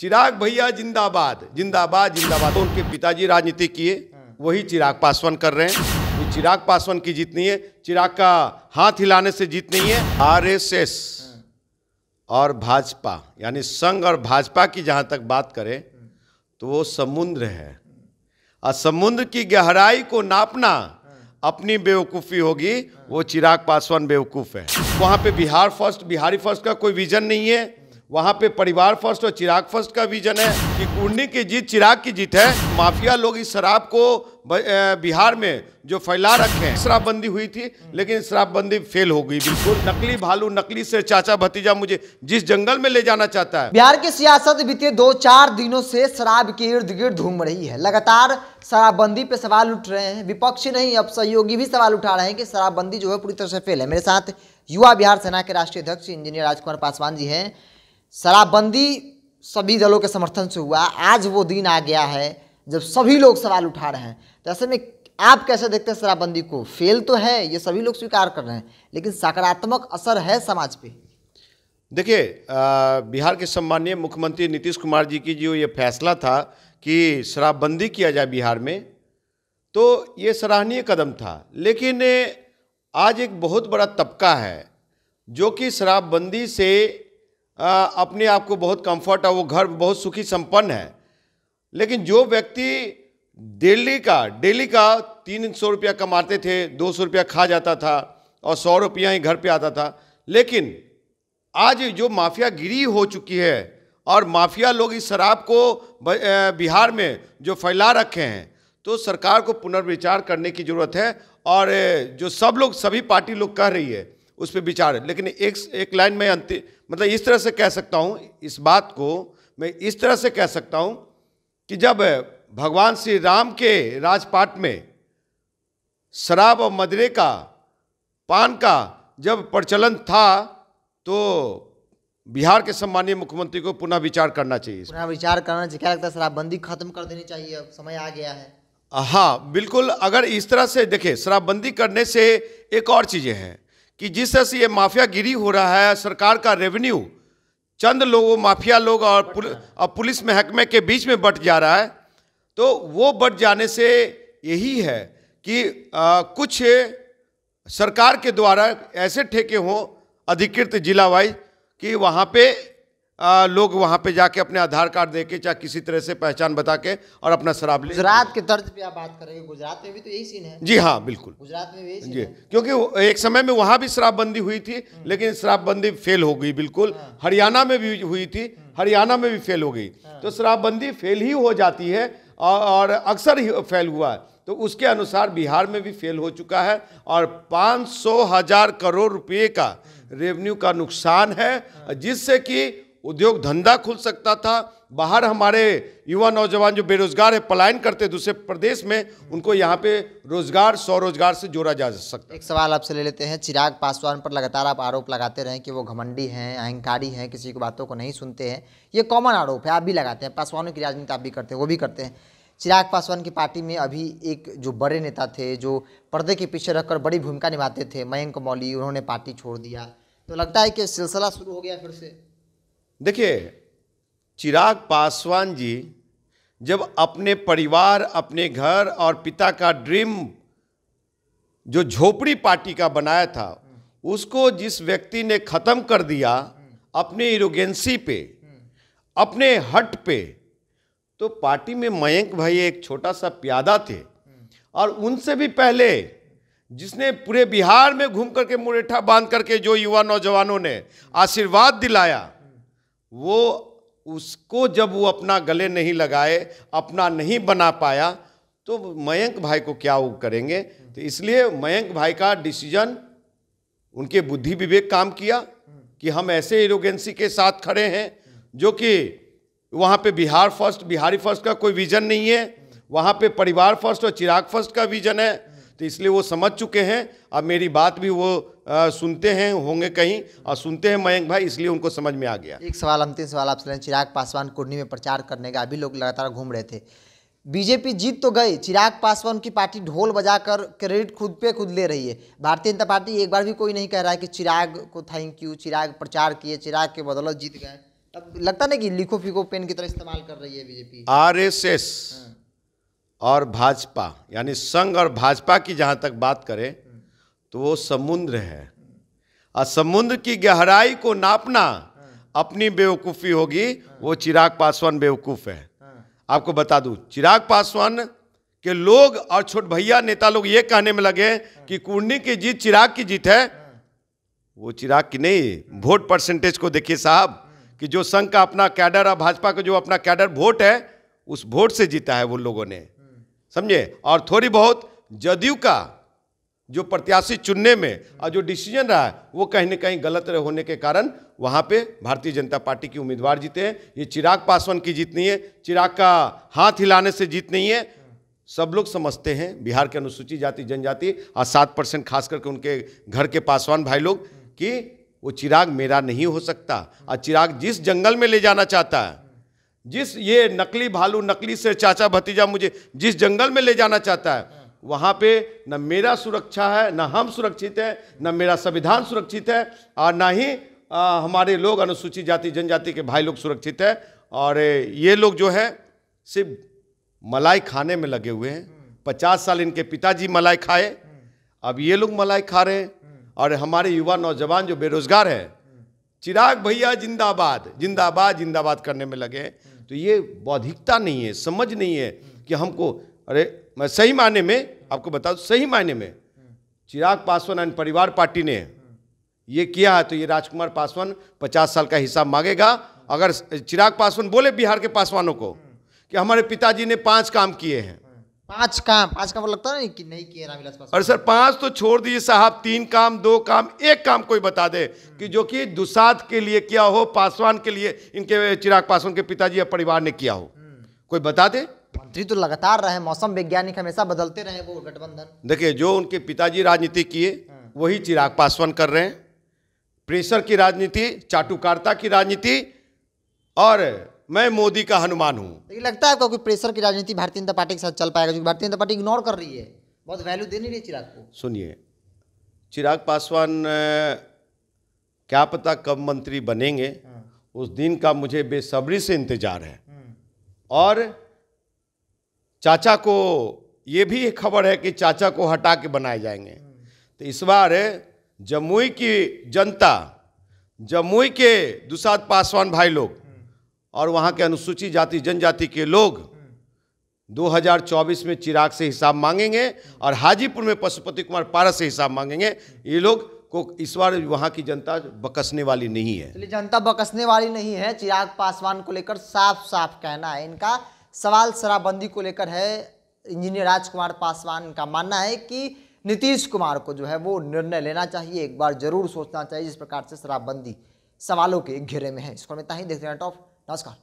चिराग भैया जिंदाबाद जिंदाबाद जिंदाबाद। तो उनके पिताजी राजनीति किए, वही चिराग पासवान कर रहे हैं। ये चिराग पासवान की जीत नहीं है, चिराग का हाथ हिलाने से जीत नहीं है। आरएसएस और भाजपा यानी संघ और भाजपा की जहां तक बात करें तो वो समुद्र है, और समुद्र की गहराई को नापना अपनी बेवकूफ़ी होगी। वो चिराग पासवान बेवकूफ़ है। वहाँ पे बिहार फर्स्ट, बिहारी फर्स्ट का कोई विजन नहीं है। वहाँ पे परिवार फर्स्ट और चिराग फर्स्ट का विजन है कि कुर्नी की जीत चिराग की जीत है। माफिया लोग इस शराब को बिहार में जो फैला रखे हैं, शराबबंदी हुई थी लेकिन शराबबंदी फेल हो गई बिल्कुल। नकली भालू, नकली से चाचा भतीजा मुझे जिस जंगल में ले जाना चाहता है। बिहार की सियासत बीते 2-4 दिनों से शराब के इर्द गिर्द घूम रही है। लगातार शराबबंदी पे सवाल उठ रहे हैं। विपक्ष नहीं, अब सहयोगी भी सवाल उठा रहे हैं कि शराबबंदी जो है पूरी तरह से फेल है। मेरे साथ युवा बिहार सेना के राष्ट्रीय अध्यक्ष इंजीनियर राजकुमार पासवान जी हैं। शराबबंदी सभी दलों के समर्थन से हुआ, आज वो दिन आ गया है जब सभी लोग सवाल उठा रहे हैं। तो ऐसे में आप कैसे देखते हैं शराबबंदी को? फेल तो है, ये सभी लोग स्वीकार कर रहे हैं, लेकिन सकारात्मक असर है समाज पे? देखिए, बिहार के सम्माननीय मुख्यमंत्री नीतीश कुमार जी की जो ये फैसला था कि शराबबंदी किया जाए बिहार में, तो ये सराहनीय कदम था। लेकिन आज एक बहुत बड़ा तबका है जो कि शराबबंदी से अपने आप को बहुत कंफर्ट है, वो घर बहुत सुखी संपन्न है। लेकिन जो व्यक्ति डेली का 300 रुपया कमाते थे, 200 रुपया खा जाता था और 100 रुपया ही घर पे आता था। लेकिन आज जो माफियागिरी हो चुकी है और माफिया लोग इस शराब को बिहार में जो फैला रखे हैं, तो सरकार को पुनर्विचार करने की ज़रूरत है। और जो सब लोग, सभी पार्टी लोग कह रही है उस पर विचार है। लेकिन एक लाइन में मतलब इस तरह से कह सकता हूँ, इस बात को मैं इस तरह से कह सकता हूँ कि जब भगवान श्री राम के राजपाट में शराब और मदिरे का, पान का जब प्रचलन था, तो बिहार के सम्माननीय मुख्यमंत्री को पुनः विचार करना चाहिए। पुनः विचार करना चाहिए। क्या लगता है, शराबबंदी खत्म कर देनी चाहिए? अब समय आ गया है। हाँ बिल्कुल। अगर इस तरह से देखिए, शराबबंदी करने से एक और चीज़ें हैं कि जिस तरह से ये माफियागिरी हो रहा है, सरकार का रेवेन्यू चंद लोगों, माफिया लोग और पुलिस महकमे के बीच में बंट जा रहा है। तो वो बंट जाने से यही है कि कुछ सरकार के द्वारा ऐसे ठेके हों अधिकृत जिला वाइज कि वहाँ पे लोग वहाँ पे जाके अपने आधार कार्ड दे के, चाहे किसी तरह से पहचान बता के और अपना शराब ले। गुजरात के तर्ज पे आप बात करेंगे, गुजरात में भी तो यही सीन है। जी हाँ बिल्कुल, गुजरात में भी यही सीन जी है। क्योंकि एक समय में वहाँ भी शराबबंदी हुई थी लेकिन शराबबंदी फेल हो गई बिल्कुल। हरियाणा में भी हुई थी, हरियाणा में भी फेल हो गई। तो शराबबंदी फेल ही हो जाती है और अक्सर ही फेल हुआ है। तो उसके अनुसार बिहार में भी फेल हो चुका है और 500,000 करोड़ रुपए का रेवेन्यू का नुकसान है, जिससे कि उद्योग धंधा खुल सकता था। बाहर हमारे युवा नौजवान जो बेरोजगार है, पलायन करते दूसरे प्रदेश में, उनको यहाँ पे रोजगार, स्वरोजगार से जोड़ा जा सकता। एक सवाल आपसे ले लेते हैं। चिराग पासवान पर लगातार आप आरोप लगाते रहे कि वो घमंडी हैं, अहंकारी हैं, किसी की बातों को नहीं सुनते हैं। ये कॉमन आरोप है, आप भी लगाते हैं। पासवानों की राजनीति आप भी करते हैं, वो भी करते हैं। चिराग पासवान की पार्टी में अभी एक जो बड़े नेता थे, जो पर्दे के पीछे रखकर बड़ी भूमिका निभाते थे, मयंक मौली, उन्होंने पार्टी छोड़ दिया। तो लगता है कि सिलसिला शुरू हो गया फिर से। देखिए, चिराग पासवान जी जब अपने परिवार, अपने घर और पिता का ड्रीम जो झोपड़ी पार्टी का बनाया था, उसको जिस व्यक्ति ने ख़त्म कर दिया अपने एरोगेंसी पे, अपने हट पे, तो पार्टी में मयंक भाई एक छोटा सा प्यादा थे। और उनसे भी पहले जिसने पूरे बिहार में घूम करके मुरेठा बांध करके जो युवा नौजवानों ने आशीर्वाद दिलाया, वो उसको जब वो अपना गले नहीं लगाए, अपना नहीं बना पाया, तो मयंक भाई को क्या वो करेंगे? तो इसलिए मयंक भाई का डिसीजन, उनके बुद्धि विवेक काम किया कि हम ऐसे एरोगेंसी के साथ खड़े हैं जो कि वहाँ पे बिहार फर्स्ट, बिहारी फर्स्ट का कोई विजन नहीं है, वहाँ पे परिवार फर्स्ट और चिराग फर्स्ट का विजन है। तो इसलिए वो समझ चुके हैं। अब मेरी बात भी वो सुनते हैं होंगे कहीं, और सुनते हैं मयंक भाई, इसलिए उनको समझ में आ गया। एक सवाल, अंतिम सवाल आपसे लें। चिराग पासवान कुर्नी में प्रचार करने का अभी लोग लगातार घूम रहे थे। बीजेपी जीत तो गई, चिराग पासवान की पार्टी ढोल बजाकर क्रेडिट खुद पे खुद ले रही है। भारतीय जनता पार्टी एक बार भी कोई नहीं कह रहा है कि चिराग को थैंक यू, चिराग प्रचार किए, चिराग के बदौलत जीत गए। अब लगता नहीं कि लिखो फीको पेन की तरह इस्तेमाल कर रही है बीजेपी। आरएसएस और भाजपा यानी संघ और भाजपा की जहां तक बात करें तो वो समुद्र है, और समुद्र की गहराई को नापना अपनी बेवकूफ़ी होगी। वो चिराग पासवान बेवकूफ़ है। आपको बता दूं, चिराग पासवान के लोग और छोट भैया नेता लोग ये कहने में लगे कि कुर्नी की जीत चिराग की जीत है। वो चिराग की नहीं, वोट परसेंटेज को देखिए साहब, कि जो संघ का अपना कैडर और भाजपा का जो अपना कैडर वोट है, उस वोट से जीता है वो लोगों ने, समझे। और थोड़ी बहुत जदयू का जो प्रत्याशी चुनने में और जो डिसीजन रहा है वो कहीं ना कहीं गलत होने के कारण वहाँ पे भारतीय जनता पार्टी की उम्मीदवार जीते हैं। ये चिराग पासवान की जीत नहीं है, चिराग का हाथ हिलाने से जीत नहीं है। सब लोग समझते हैं बिहार के अनुसूचित जाति जनजाति और 7% खास करके उनके घर के पासवान भाई लोग कि वो चिराग मेरा नहीं हो सकता। और चिराग जिस जंगल में ले जाना चाहता है, जिस ये नकली भालू नकली से चाचा भतीजा मुझे जिस जंगल में ले जाना चाहता है, वहाँ पे न मेरा सुरक्षा है, न हम सुरक्षित है, न मेरा संविधान सुरक्षित है, और न ही हमारे लोग अनुसूचित जाति जनजाति के भाई लोग सुरक्षित है। और ये लोग जो है सिर्फ मलाई खाने में लगे हुए हैं। 50 साल इनके पिताजी मलाई खाए, अब ये लोग मलाई खा रहे हैं। और हमारे युवा नौजवान जो बेरोजगार है, चिराग भैया जिंदाबाद जिंदाबाद जिंदाबाद करने में लगे हैं। तो ये बौद्धिकता नहीं है, समझ नहीं है कि हमको, अरे मैं सही मायने में आपको बता दूं, सही मायने में चिराग पासवान एंड परिवार पार्टी ने ये किया है तो ये राजकुमार पासवान 50 साल का हिसाब मांगेगा। अगर चिराग पासवान बोले बिहार के पासवानों को कि हमारे पिताजी ने 5 काम किए हैं, 5 काम लगता नहीं कि नहीं किए रामविलास पासवान। अरे सर 5 तो छोड़ दीजिए साहब, 3 काम 2 काम 1 काम कोई बता दे कि जो कि दुसाध के लिए किया हो, पासवान के लिए, इनके चिराग पासवान के पिताजी या परिवार ने किया हो, कोई बता दे। मंत्री तो लगातार रहे, मौसम वैज्ञानिक हमेशा बदलते रहे वो गठबंधन। देखिए जो उनके पिताजी राजनीति किए वही चिराग पासवान कर रहे हैं। प्रेशर की राजनीति, चाटुकारिता की राजनीति, और मैं मोदी का हनुमान हूं। लेकिन लगता है आपको कोई प्रेशर की राजनीति भारतीय जनता पार्टी के साथ चल पाएगा, क्योंकि भारतीय जनता पार्टी इग्नोर कर रही है, बहुत वैल्यू दे नहीं रही चिराग को। सुनिए, चिराग पासवान क्या पता कब मंत्री बनेंगे, उस दिन का मुझे बेसब्री से इंतजार है। और चाचा को ये भी एक खबर है कि चाचा को हटा के बनाए जाएंगे। तो इस बार जमुई की जनता, जमुई के दुसाध पासवान भाई लोग और वहाँ के अनुसूचित जाति जनजाति के लोग 2024 में चिराग से हिसाब मांगेंगे, और हाजीपुर में पशुपति कुमार पारस से हिसाब मांगेंगे। ये लोग को इस बार वहाँ की जनता बकसने वाली नहीं है। चलिए, जनता बकसने वाली नहीं है। चिराग पासवान को लेकर साफ साफ कहना है इनका। सवाल शराबबंदी को लेकर है। इंजीनियर राजकुमार पासवान का मानना है कि नीतीश कुमार को जो है वो निर्णय लेना चाहिए, एक बार जरूर सोचना चाहिए, जिस प्रकार से शराबबंदी सवालों के घेरे में है। इसको इतना ही देखते हैं टॉप। नमस्कार।